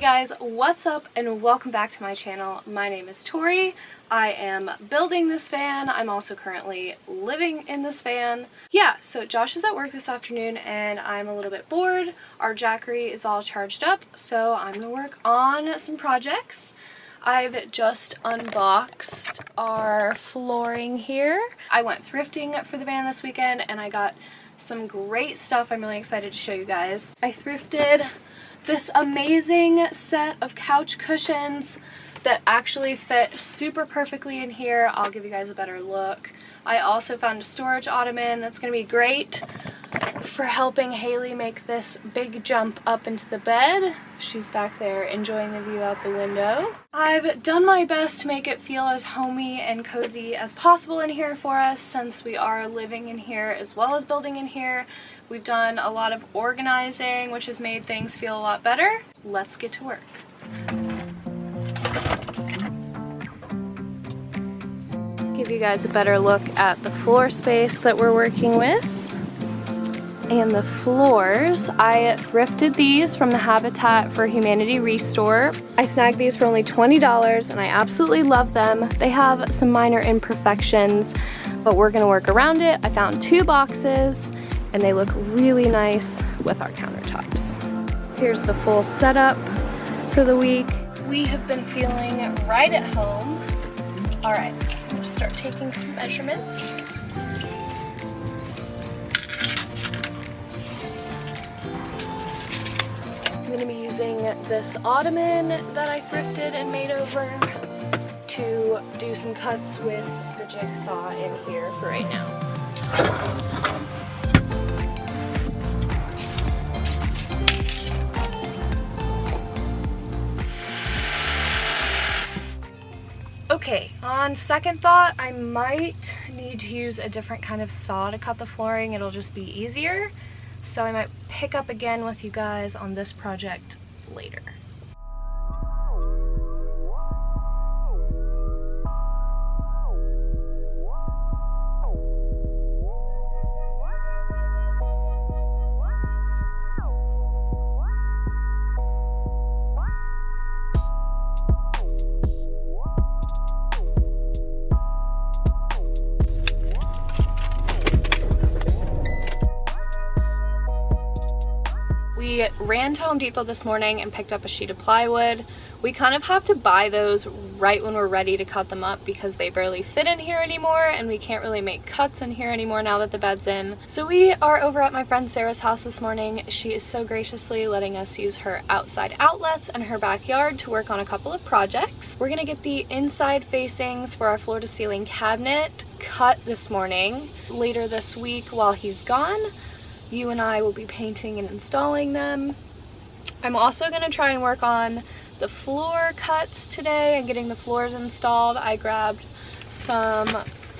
guys, what's up and welcome back to my channel. My name is Tori. I am building this van. I'm also currently living in this van. Yeah, so Josh is at work this afternoon and I'm a little bit bored. Our Jackery is all charged up, so I'm gonna work on some projects. I've just unboxed our flooring here. I went thrifting for the van this weekend and I got some great stuff I'm really excited to show you guys. I thrifted this amazing set of couch cushions that actually fit super perfectly in here. I'll give you guys a better look. I also found a storage ottoman that's gonna be great for helping Haley make this big jump up into the bed. She's back there enjoying the view out the window. I've done my best to make it feel as homey and cozy as possible in here for us, since we are living in here as well as building in here. We've done a lot of organizing, which has made things feel a lot better. Let's get to work. Give you guys a better look at the floor space that we're working with. And the floors, I thrifted these from the Habitat for Humanity Restore. I snagged these for only $20 and I absolutely love them. They have some minor imperfections, but we're gonna work around it. I found 2 boxes and they look really nice with our countertops. Here's the full setup for the week. We have been feeling right at home. All right, I'm gonna start taking some measurements. I'm going to be using this ottoman that I thrifted and made over to do some cuts with the jigsaw in here for right now. Okay, on second thought, I might need to use a different kind of saw to cut the flooring. It'll just be easier. So I might pick up again with you guys on this project later. We ran to Home Depot this morning and picked up a sheet of plywood. We kind of have to buy those right when we're ready to cut them up because they barely fit in here anymore and we can't really make cuts in here anymore now that the bed's in. So we are over at my friend Sarah's house this morning. She is so graciously letting us use her outside outlets and her backyard to work on a couple of projects. We're gonna get the inside facings for our floor to ceiling cabinet cut this morning. Later this week while he's gone, you and I will be painting and installing them. I'm also going to try and work on the floor cuts today and getting the floors installed. I grabbed some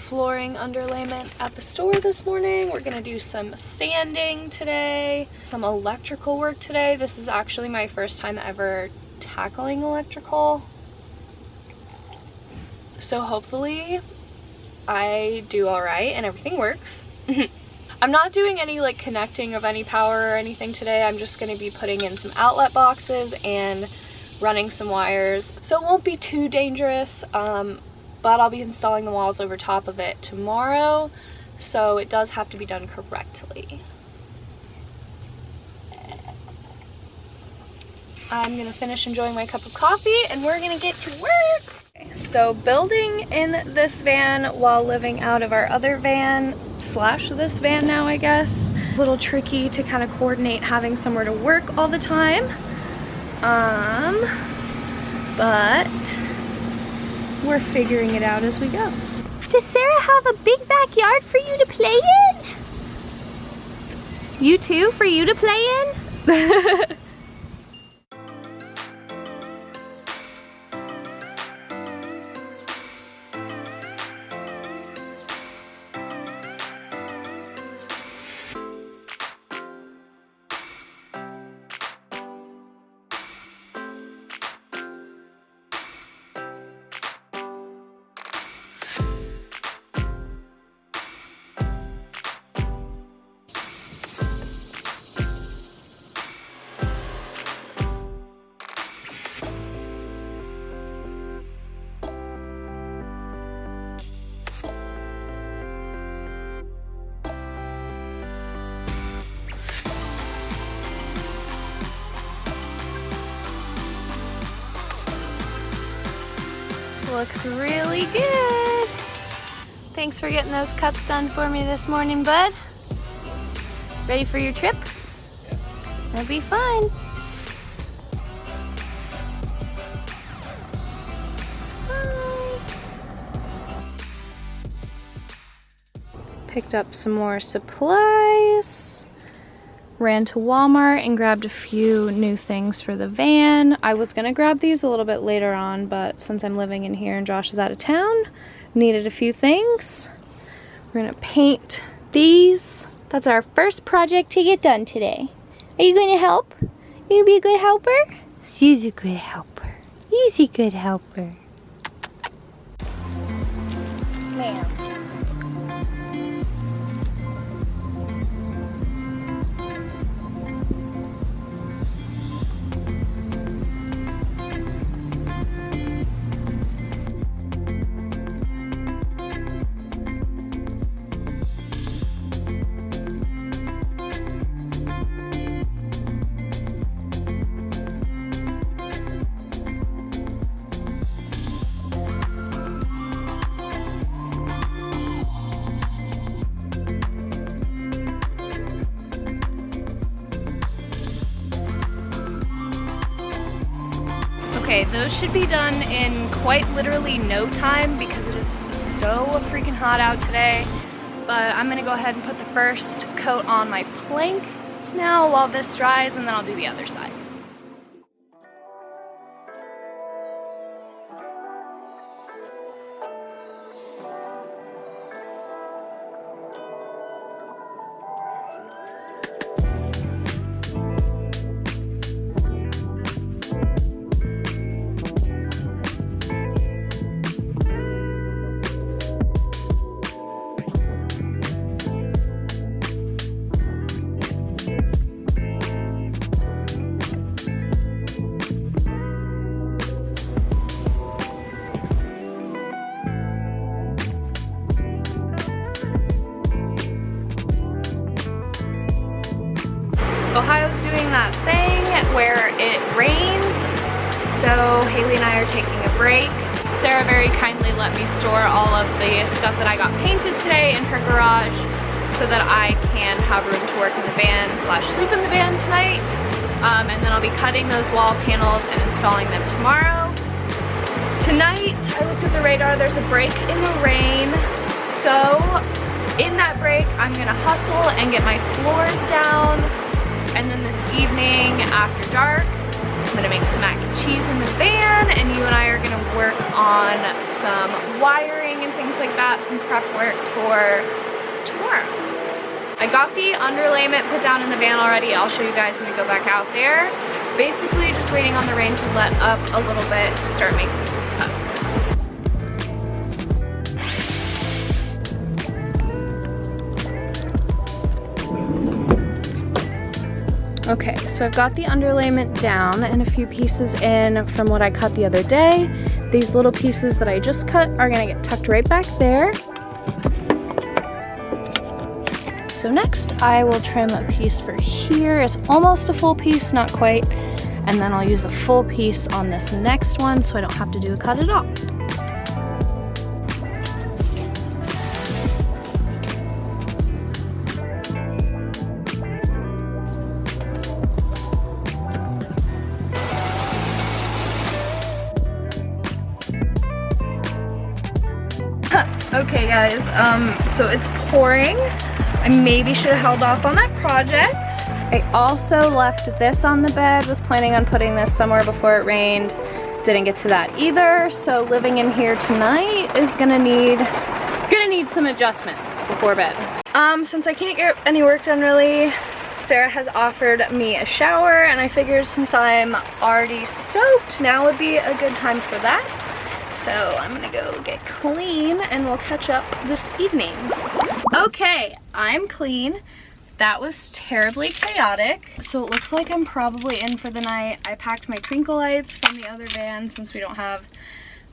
flooring underlayment at the store this morning. We're going to do some sanding today, some electrical work today. This is actually my first time ever tackling electrical. So hopefully I do all right and everything works. I'm not doing any like connecting of any power or anything today. I'm just going to be putting in some outlet boxes and running some wires. So it won't be too dangerous, but I'll be installing the walls over top of it tomorrow. So it does have to be done correctly. I'm going to finish enjoying my cup of coffee and we're going to get to work. So building in this van while living out of our other van slash this van now, I guess. A little tricky to kind of coordinate having somewhere to work all the time. But we're figuring it out as we go. Does Sarah have a big backyard for you to play in? You too, for you to play in? looks really good. Thanks for getting those cuts done for me this morning, bud. Ready for your trip? It'll be fun. Picked up some more supplies, ran to Walmart and grabbed a few new things for the van. I was gonna grab these a little bit later on, but since I'm living in here and Josh is out of town, needed a few things. We're gonna paint these. That's our first project to get done today. Are you gonna help? You be a good helper? She's a good helper. He's a good helper. Man. Okay, those should be done in quite literally no time because it is so freaking hot out today. But I'm gonna go ahead and put the first coat on my plank now while this dries, and then I'll do the other side. Ohio's doing that thing where it rains, so Haley and I are taking a break. Sarah very kindly let me store all of the stuff that I got painted today in her garage so that I can have room to work in the van / sleep in the van tonight. And then I'll be cutting those wall panels and installing them tomorrow. Tonight, I looked at the radar, there's a break in the rain, so in that break, I'm gonna hustle and get my floors down. And then this evening, after dark, I'm gonna make some mac and cheese in the van, and you and I are gonna work on some wiring and things like that, some prep work for tomorrow. I got the underlayment put down in the van already. I'll show you guys when we go back out there. Basically, just waiting on the rain to let up a little bit to start making some cuts. Okay, so I've got the underlayment down and a few pieces in from what I cut the other day. These little pieces that I just cut are gonna get tucked right back there. So next I will trim a piece for here. It's almost a full piece, not quite. And then I'll use a full piece on this next one so I don't have to do a cut at all. Okay guys, so it's pouring. I maybe should have held off on that project. I also left this on the bed, was planning on putting this somewhere before it rained. Didn't get to that either, so living in here tonight is gonna need some adjustments before bed. Since I can't get any work done really, Sarah has offered me a shower, and I figured since I'm already soaked, now would be a good time for that. So I'm gonna go get clean and we'll catch up this evening. Okay, I'm clean. That was terribly chaotic. So it looks like I'm probably in for the night. I packed my twinkle lights from the other van since we don't have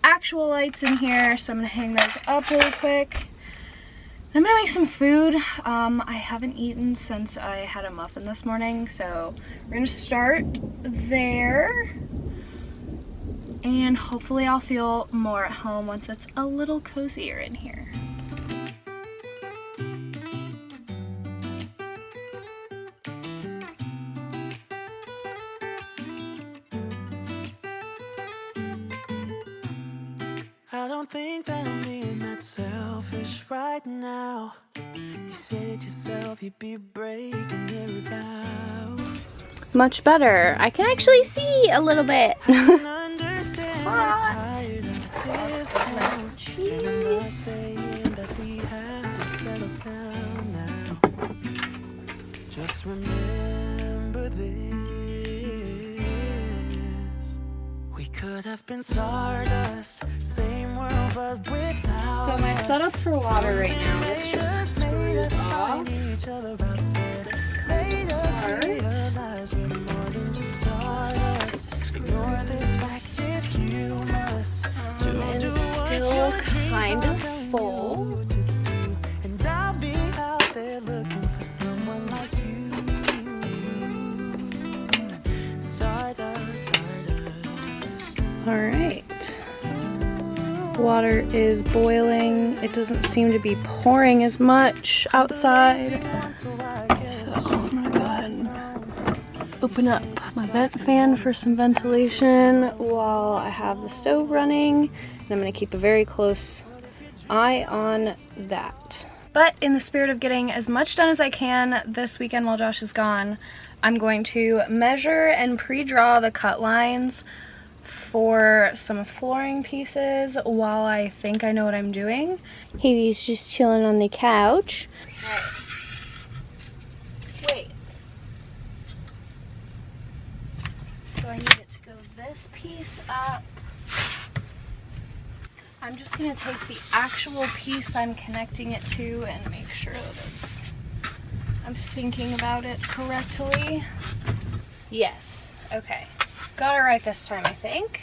actual lights in here. So I'm gonna hang those up really quick. I'm gonna make some food. I haven't eaten since I had a muffin this morning. So we're gonna start there. and hopefully I'll feel more at home once it's a little cozier in here. I don't think that I'm being that selfish right now. You said yourself you'd be breaking every vow. Much better. I can actually see a little bit. I can understand you're tired of this town. And I'm not saying that we have to settle down now. Just remember this. We could have been stardust, same world but without. So my setup for water right now is just screws off. Each other out there. This comes apart. Realize we're more than just stardust. Ignore this fact if you must. And it's still kind of full. And I'll be out there looking for someone like you. Stardust, stardust. Alright. Water is boiling. It doesn't seem to be pouring as much outside. So I'm gonna go ahead and open up my vent fan for some ventilation while I have the stove running. And I'm gonna keep a very close eye on that. But in the spirit of getting as much done as I can this weekend while Josh is gone, I'm going to measure and pre-draw the cut lines for some flooring pieces while I think I know what I'm doing. Haley's just chilling on the couch. Wait. So I need it to go this piece up. I'm just gonna take the actual piece I'm connecting it to and make sure that I'm thinking about it correctly. Yes, okay. Got it right this time, I think.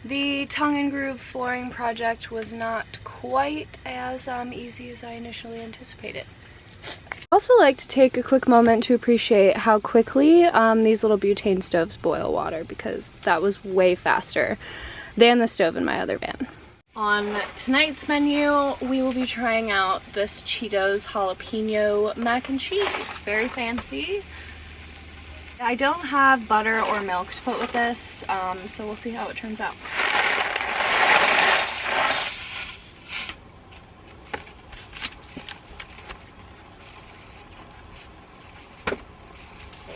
The tongue and groove flooring project was not quite as easy as I initially anticipated. I'd also like to take a quick moment to appreciate how quickly these little butane stoves boil water, because that was way faster than the stove in my other van. On tonight's menu, we will be trying out this Cheetos jalapeno mac and cheese. Very fancy. I don't have butter or milk to put with this, so we'll see how it turns out.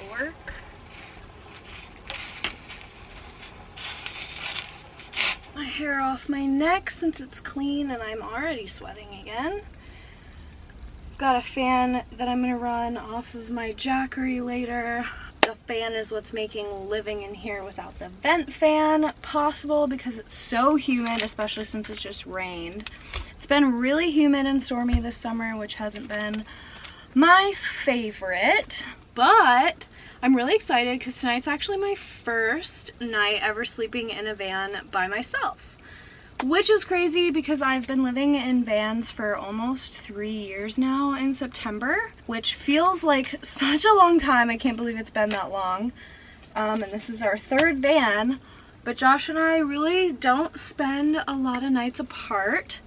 Work. My hair off my neck since it's clean and I'm already sweating again. Got a fan that I'm gonna run off of my Jackery later. The fan is what's making living in here without the vent fan possible because it's so humid, especially since it's just rained. It's been really humid and stormy this summer, which hasn't been my favorite, but I'm really excited because tonight's actually my first night ever sleeping in a van by myself, which is crazy because I've been living in vans for almost 3 years now in September, which feels like such a long time. I can't believe it's been that long. And this is our third van, but Josh and I really don't spend a lot of nights apart.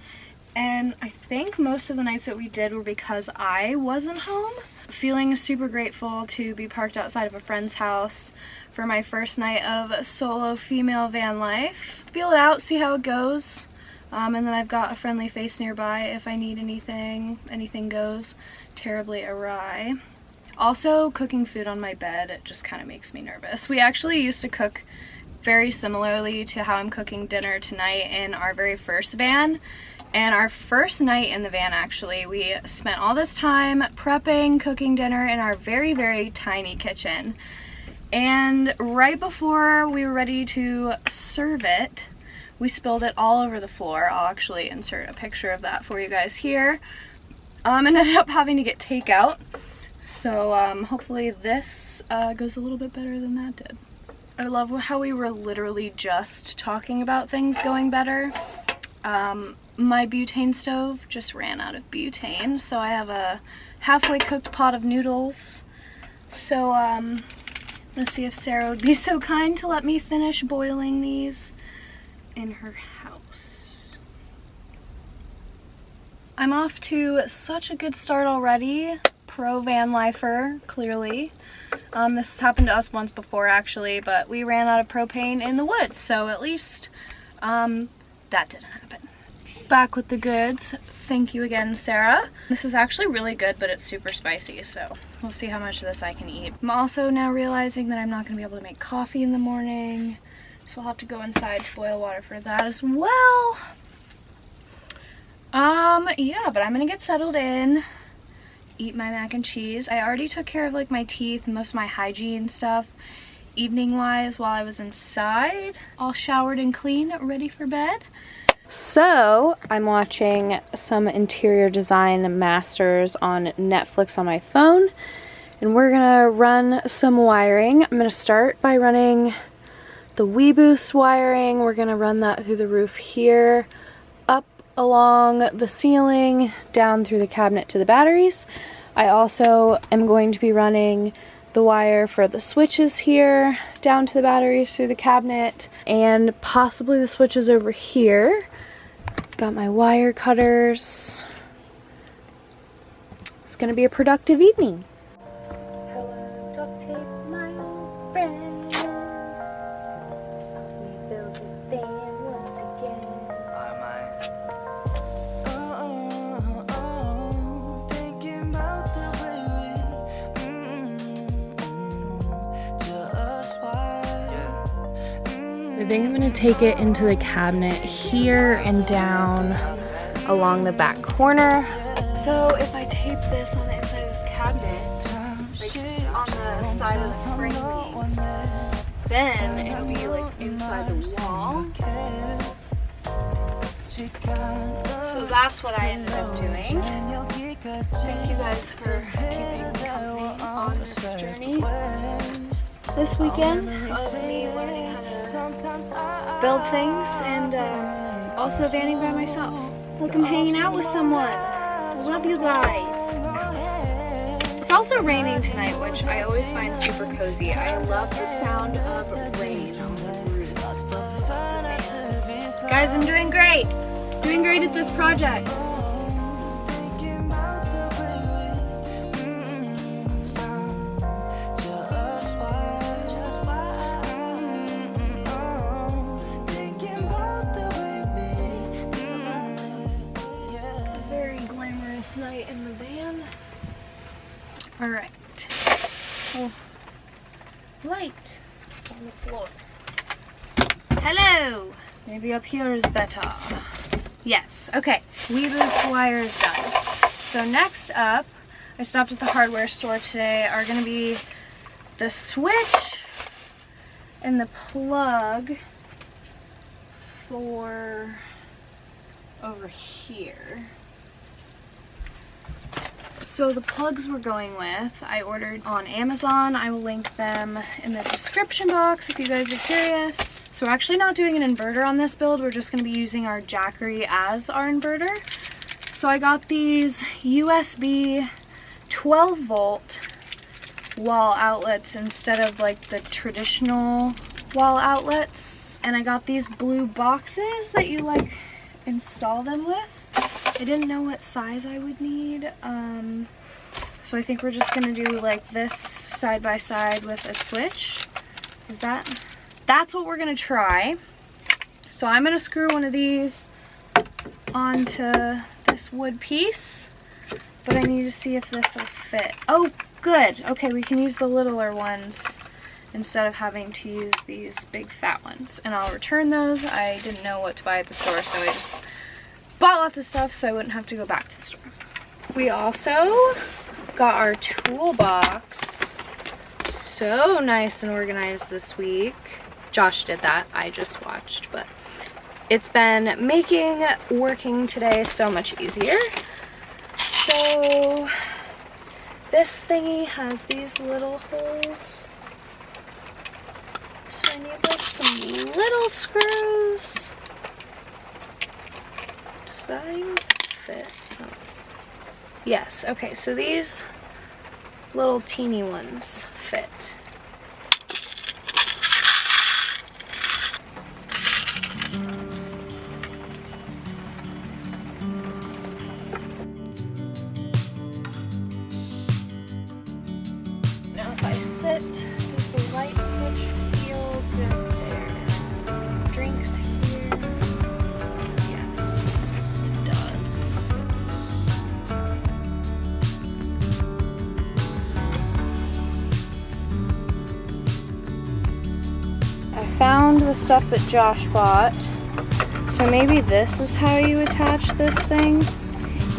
And I think most of the nights that we did were because I wasn't home. Feeling super grateful to be parked outside of a friend's house for my first night of solo female van life. Feel it out, see how it goes. And then I've got a friendly face nearby if I need anything. Anything goes terribly awry. Also, cooking food on my bed, it just kind of makes me nervous. We actually used to cook very similarly to how I'm cooking dinner tonight in our very first van. And our first night in the van, actually, we spent all this time prepping, cooking dinner in our very, very tiny kitchen. And right before we were ready to serve it, we spilled it all over the floor. I'll actually insert a picture of that for you guys here. And ended up having to get takeout. So hopefully this goes a little bit better than that did. I love how we were literally just talking about things going better. My butane stove just ran out of butane, so I have a halfway cooked pot of noodles. So let's see if Sarah would be so kind to let me finish boiling these. in her house. I'm off to such a good start already. Pro van lifer, clearly. This has happened to us once before actually, but we ran out of propane in the woods, so at least that didn't happen. Back with the goods. Thank you again, Sarah. This is actually really good, but it's super spicy, so we'll see how much of this I can eat. I'm also now realizing that I'm not going to be able to make coffee in the morning, so I'll have to go inside to boil water for that as well. Yeah, but I'm gonna get settled in, eat my mac and cheese. I already took care of like my teeth and most of my hygiene stuff evening wise while I was inside, all showered and clean, ready for bed. So I'm watching some interior design masters on Netflix on my phone, and we're gonna run some wiring. I'm gonna start by running the Weeboost wiring. We're gonna run that through the roof here, up along the ceiling, down through the cabinet to the batteries. I also am going to be running the wire for the switches here, down to the batteries through the cabinet, and possibly the switches over here. Got my wire cutters. It's gonna be a productive evening. Hello, duct tape, my old friend. We built a van once again. Thinking about the way I think I'm gonna take it into the cabinet here and down along the back corner. So if I tape this on the inside of this cabinet, like on the side of the framing, then it'll be like inside the wall. So that's what I ended up doing. Thank you guys for keeping me company on this journey this weekend of me learning how to build things and also vanning by myself. Look, I'm hanging out with someone. I love you guys. It's also raining tonight, which I always find super cozy. I love the sound of rain on the roof. Guys, I'm doing great. Doing great at this project. Night in the van. All right. Oh, light on the floor. Hello. Maybe up here is better. Yes. Okay. Weeboost wire is done. So next up, I stopped at the hardware store today. Are going to be the switch and the plug for over here. So the plugs we're going with, I ordered on Amazon. I will link them in the description box if you guys are curious. So we're actually not doing an inverter on this build. We're just going to be using our Jackery as our inverter. So I got these USB 12 volt wall outlets instead of like the traditional wall outlets. And I got these blue boxes that you like install them with. I didn't know what size I would need, so I think we're just gonna do like this side by side with a switch. That's what we're gonna try. So I'm gonna screw one of these onto this wood piece, but I need to see if this will fit. Oh, good. Okay, we can use the littler ones instead of having to use these big fat ones, and I'll return those. I didn't know what to buy at the store, so I just bought lots of stuff so I wouldn't have to go back to the store. We also got our toolbox. So nice and organized this week. Josh did that, I just watched, but it's been making working today so much easier. So this thingy has these little holes. So I need like some little screws. Does that even fit? Oh. Yes, okay, so these little teeny ones fit. Does the light switch feel good there? Drinks here. Yes, it does. I found the stuff that Josh bought. So maybe this is how you attach this thing.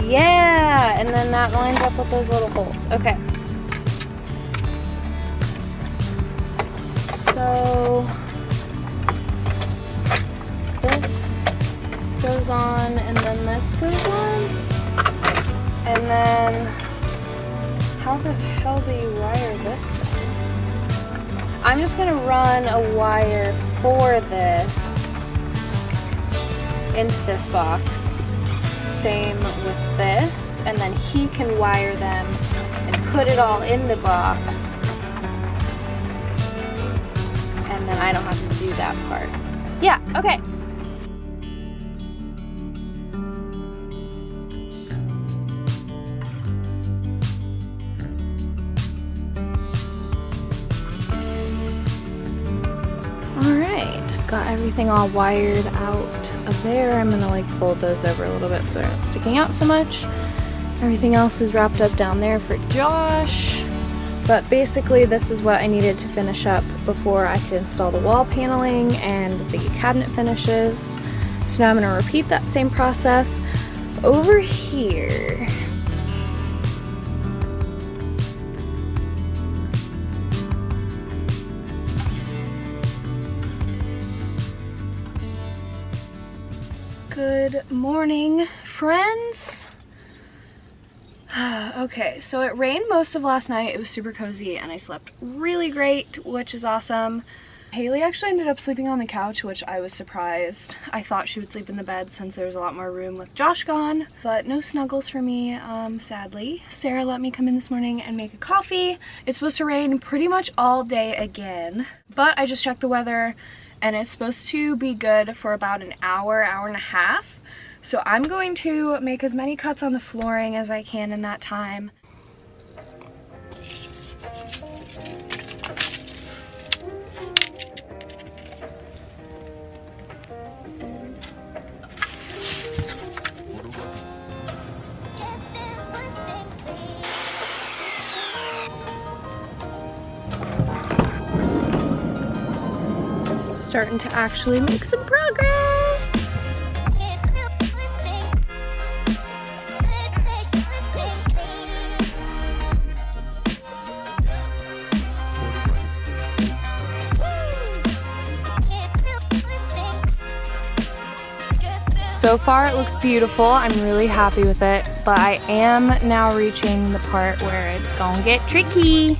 Yeah, and then that lines up with those little holes. Okay. So this goes on, and then this goes on. And then how the hell do you wire this thing? I'm just gonna run a wire for this into this box. Same with this, and then he can wire them and put it all in the box, and then I don't have to do that part. Yeah, okay. Alright, got everything all wired out of there. I'm gonna like fold those over a little bit so they're not sticking out so much. Everything else is wrapped up down there for Josh. But basically this is what I needed to finish up before I could install the wall paneling and the cabinet finishes. So now I'm gonna repeat that same process over here. Good morning, friends. Okay, so it rained most of last night. It was super cozy and I slept really great, which is awesome. Haley actually ended up sleeping on the couch, which I was surprised. I thought she would sleep in the bed since there was a lot more room with Josh gone, but no snuggles for me, sadly. Sarah let me come in this morning and make a coffee. It's supposed to rain pretty much all day again, but I just checked the weather and it's supposed to be good for about an hour, hour and a half. So I'm going to make as many cuts on the flooring as I can in that time. Starting to actually make some progress. So far it looks beautiful. I'm really happy with it, but I am now reaching the part where it's gonna get tricky.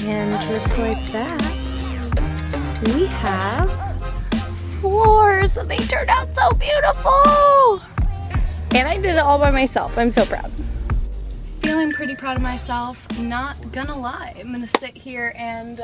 And just like that, we have floors. They turned out so beautiful. And I did it all by myself. I'm so proud. Feeling pretty proud of myself. Not gonna lie. I'm gonna sit here and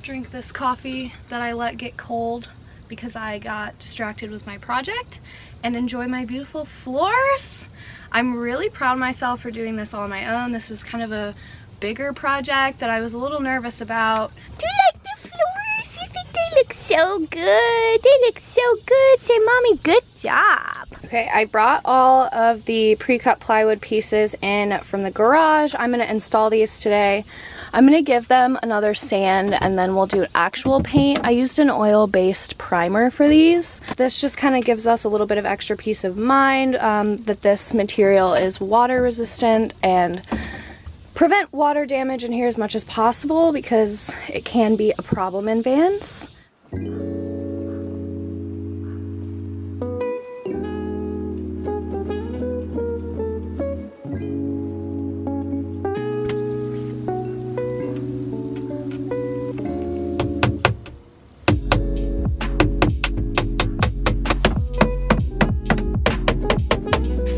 drink this coffee that I let get cold because I got distracted with my project and enjoy my beautiful floors. I'm really proud of myself for doing this all on my own. This was kind of a bigger project that I was a little nervous about. Do you like the floors? You think they look so good? They look so good. Say, Mommy, good job. Okay, I brought all of the pre-cut plywood pieces in from the garage. I'm gonna install these today. I'm gonna give them another sand and then we'll do actual paint. I used an oil-based primer for these. This just kind of gives us a little bit of extra peace of mind that this material is water resistant and prevent water damage in here as much as possible because it can be a problem in vans.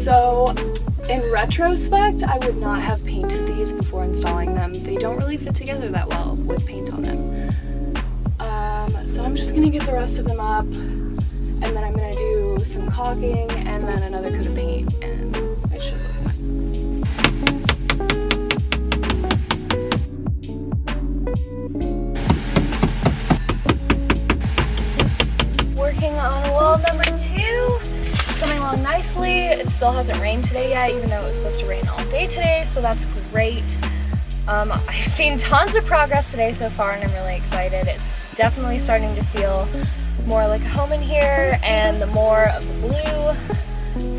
So In retrospect, I would not have painted these before installing them. They don't really fit together that well with paint on them. So I'm just gonna get the rest of them up, and then I'm gonna do some caulking and then another coat of paint, and it should look fine. Working on wall number 2. Coming along nicely. It still hasn't rained today yet, even though it was supposed to rain all day today, so that's great. I've seen tons of progress today so far, and I'm really excited. It's definitely starting to feel more like a home in here, and the more of the blue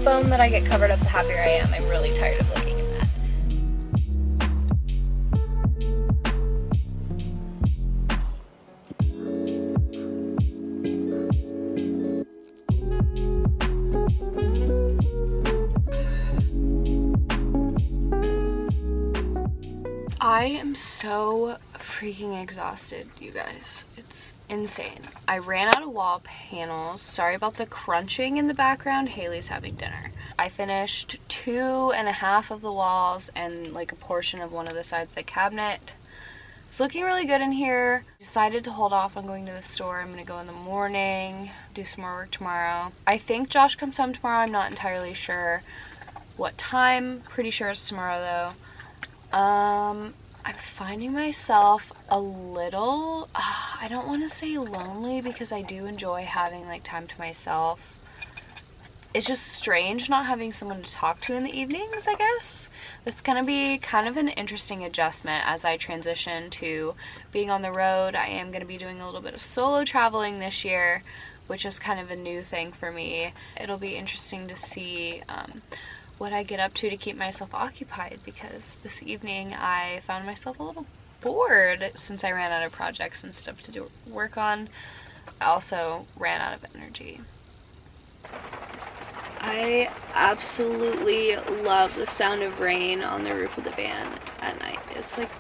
foam that I get covered up, the happier I am. I'm really tired of looking at that. I am so freaking exhausted, you guys. It's insane. I ran out of wall panels. Sorry about the crunching in the background. Haley's having dinner. I finished 2.5 of the walls and like a portion of one of the sides of the cabinet. It's looking really good in here. Decided to hold off on going to the store. I'm gonna go in the morning, do some more work tomorrow. I think Josh comes home tomorrow. I'm not entirely sure what time. Pretty sure it's tomorrow though. I'm finding myself a little, I don't want to say lonely, because I do enjoy having like time to myself. It's just strange not having someone to talk to in the evenings, I guess. It's gonna be kind of an interesting adjustment as I transition to being on the road. I am gonna be doing a little bit of solo traveling this year, which is kind of a new thing for me. It'll be interesting to see what I get up to keep myself occupied, because this evening I found myself a little bored since I ran out of projects and stuff to work on. I also ran out of energy. I absolutely love the sound of rain on the roof of the van at night. It's like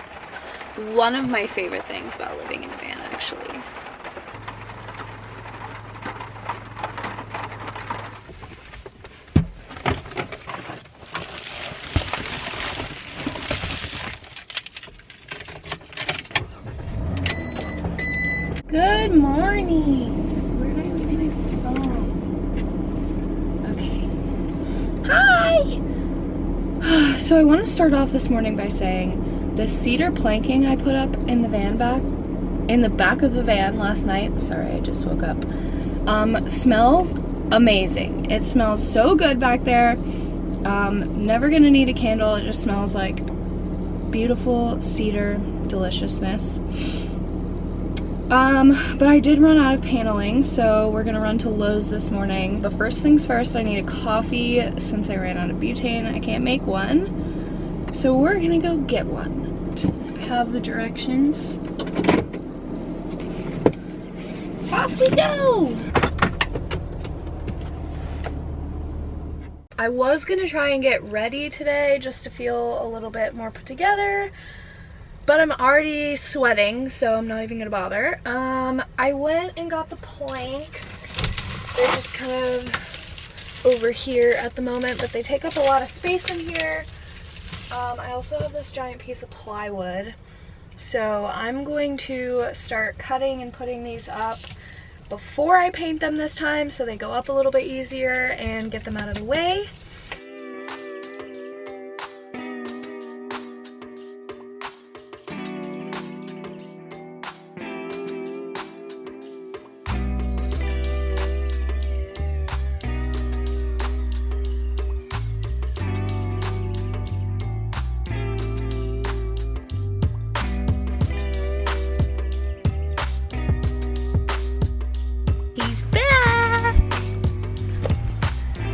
one of my favorite things about living in a van, actually. Good morning. Where did I leave my phone? Okay. Hi! So I want to start off this morning by saying the cedar planking I put up in the back of the van last night, sorry, I just woke up, smells amazing. It smells so good back there. Never gonna need a candle. It just smells like beautiful cedar deliciousness. But I did run out of paneling, so we're gonna run to Lowe's this morning. But first things first, I need a coffee since I ran out of butane. I can't make one, so we're gonna go get one. I have the directions. Off we go! I was gonna try and get ready today just to feel a little bit more put together, but I'm already sweating, so I'm not even gonna bother. I went and got the planks. They're just kind of over here at the moment, but they take up a lot of space in here. I also have this giant piece of plywood, so I'm going to start cutting and putting these up before I paint them this time, so they go up a little bit easier and get them out of the way.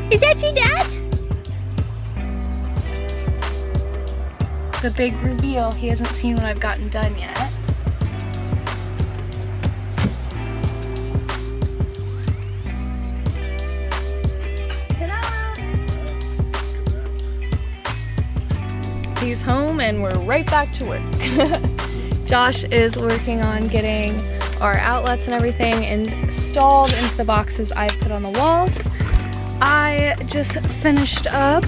Is that your dad? The big reveal, he hasn't seen what I've gotten done yet. Ta-da! He's home and we're right back to work. Josh is working on getting our outlets and everything installed into the boxes I've put on the walls. I just finished up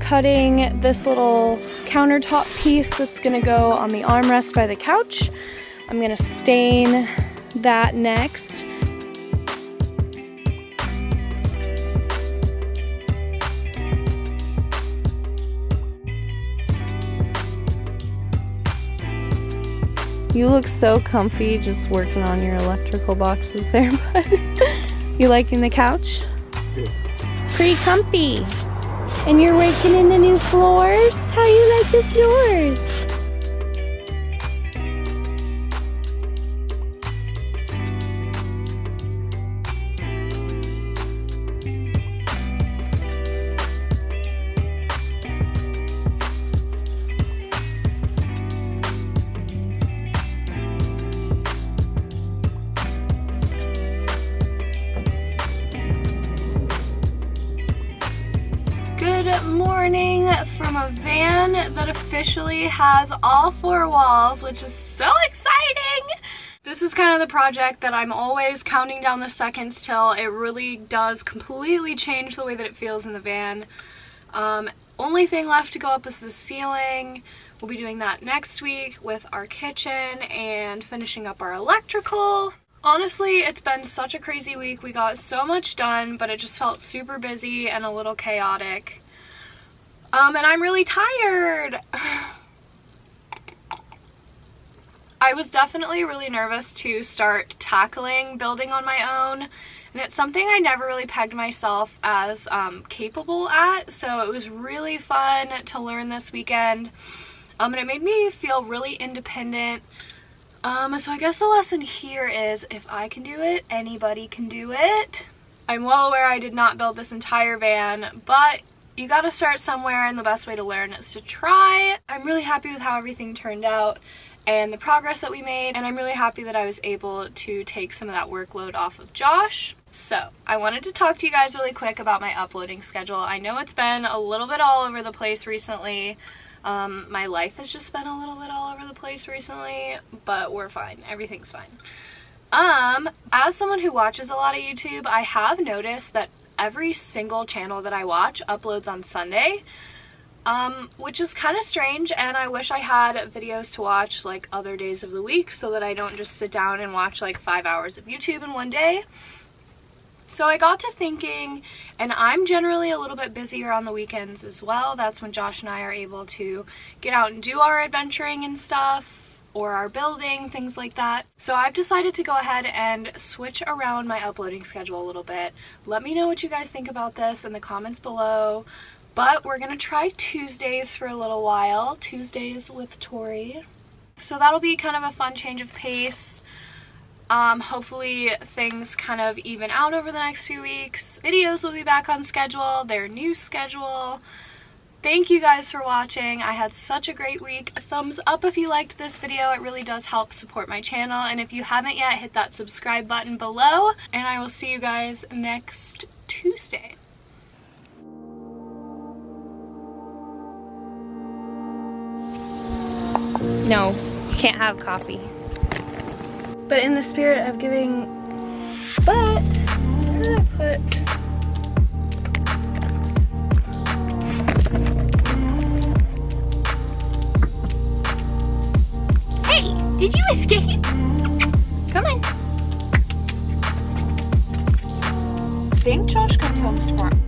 cutting this little countertop piece that's gonna go on the armrest by the couch. I'm gonna stain that next. You look so comfy just working on your electrical boxes there, bud. You liking the couch? Yeah. Pretty comfy. And you're working in the new floors? How you like the floors? Good morning from a van that officially has all 4 walls, which is so exciting! This is kind of the project that I'm always counting down the seconds till it really does completely change the way that it feels in the van. Only thing left to go up is the ceiling. We'll be doing that next week with our kitchen and finishing up our electrical. Honestly, it's been such a crazy week. We got so much done, but it just felt super busy and a little chaotic. And I'm really tired. I was definitely really nervous to start tackling building on my own, and it's something I never really pegged myself as capable at, so it was really fun to learn this weekend, and it made me feel really independent. So I guess the lesson here is if I can do it, anybody can do it. I'm well aware I did not build this entire van, but you gotta start somewhere, and the best way to learn is to try. I'm really happy with how everything turned out and the progress that we made, and I'm really happy that I was able to take some of that workload off of Josh. So I wanted to talk to you guys really quick about my uploading schedule. I know it's been a little bit all over the place recently. My life has just been a little bit all over the place recently, but we're fine. Everything's fine. As someone who watches a lot of YouTube, I have noticed that every single channel that I watch uploads on Sunday, which is kind of strange, and I wish I had videos to watch like other days of the week so that I don't just sit down and watch like 5 hours of YouTube in one day. So I got to thinking, and I'm generally a little bit busier on the weekends as well. That's when Josh and I are able to get out and do our adventuring and stuff, or our building, things like that. So I've decided to go ahead and switch around my uploading schedule a little bit. Let me know what you guys think about this in the comments below. But we're gonna try Tuesdays for a little while. Tuesdays with Tori. So that'll be kind of a fun change of pace. Hopefully things kind of even out over the next few weeks. Videos will be back on schedule, their new schedule. Thank you guys for watching. I had such a great week. A thumbs up if you liked this video. It really does help support my channel. And if you haven't yet, hit that subscribe button below. And I will see you guys next Tuesday. No, you can't have coffee. But in the spirit of giving, but I'm gonna put, Hey, did you escape? Come on. I think Josh comes home tomorrow.